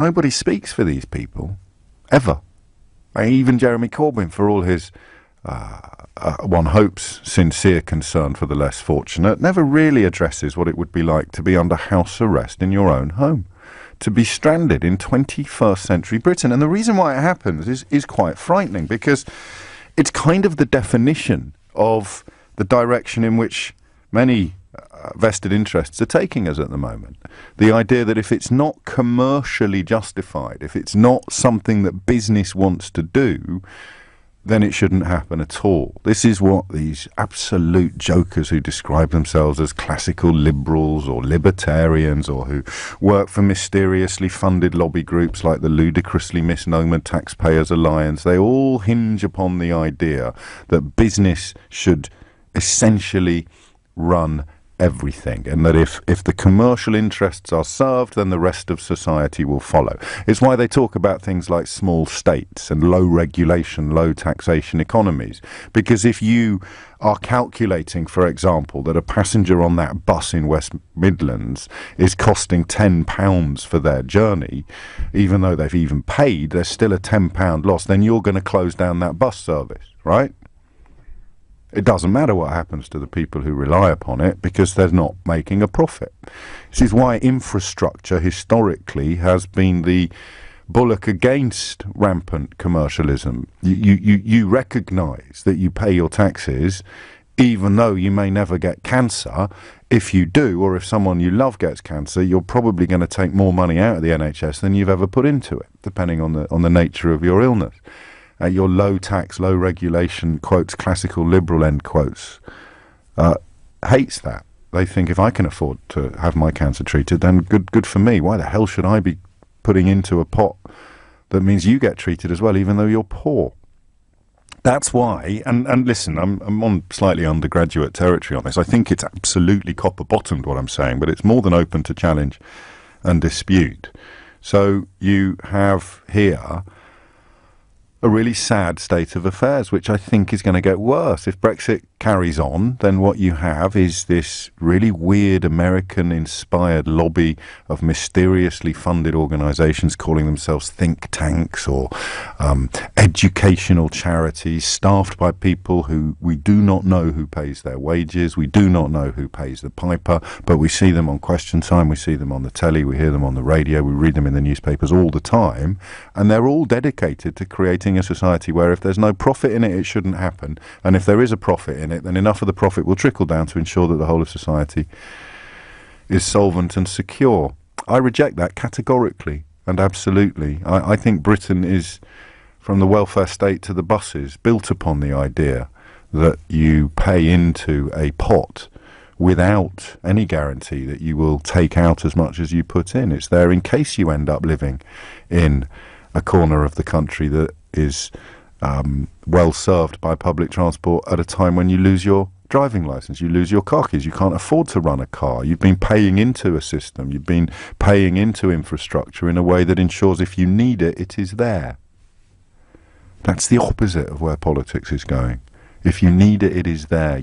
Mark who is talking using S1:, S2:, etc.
S1: Nobody speaks for these people, ever. Even Jeremy Corbyn, for all his, one hopes, sincere concern for the less fortunate, never really addresses what it would be like to be under house arrest in your own home, to be stranded in 21st century Britain. And the reason why it happens is quite frightening, because it's kind of the definition of the direction in which many vested interests are taking us at the moment. The idea that if it's not commercially justified, if it's not something that business wants to do, then it shouldn't happen at all. This is what these absolute jokers who describe themselves as classical liberals or libertarians, or who work for mysteriously funded lobby groups like the ludicrously misnomered Taxpayers Alliance, they all hinge upon the idea that business should essentially run everything, and that if the commercial interests are served, then the rest of society will follow. It's why they talk about things like small states and low regulation, low taxation economies, because if you are calculating, for example, that a passenger on that bus in West Midlands is costing £10 for their journey, even though they've even paid, there's still a £10 loss, then you're going to close down that bus service, right? It doesn't matter what happens to the people who rely upon it, because they're not making a profit. This is why infrastructure historically has been the bulwark against rampant commercialism. You recognise that you pay your taxes even though you may never get cancer. If you do, or if someone you love gets cancer, you're probably going to take more money out of the NHS than you've ever put into it, depending on the nature of your illness. Your low tax, low regulation, quotes, classical liberal, end quotes, hates that. They think, if I can afford to have my cancer treated, then good for me. Why the hell should I be putting into a pot that means you get treated as well, even though you're poor? That's why, and listen, I'm on slightly undergraduate territory on this. I think it's absolutely copper-bottomed what I'm saying, but it's more than open to challenge and dispute. So you have here a really sad state of affairs, which I think is going to get worse. If Brexit carries on, then what you have is this really weird American-inspired lobby of mysteriously funded organisations calling themselves think tanks or educational charities, staffed by people who we do not know who pays their wages, we do not know who pays the piper, but we see them on Question Time, we see them on the telly, we hear them on the radio, we read them in the newspapers all the time, and they're all dedicated to creating a society where if there's no profit in it, it shouldn't happen, and if there is a profit in it, then enough of the profit will trickle down to ensure that the whole of society is solvent and secure. I reject that categorically and absolutely. I think Britain is, from the welfare state to the buses, built upon the idea that you pay into a pot without any guarantee that you will take out as much as you put in. It's there in case you end up living in a corner of the country that is well served by public transport at a time when you lose your driving licence, you lose your car keys, you can't afford to run a car. You've been paying into a system, you've been paying into infrastructure in a way that ensures if you need it, it is there. That's the opposite of where politics is going. If you need it, it is there.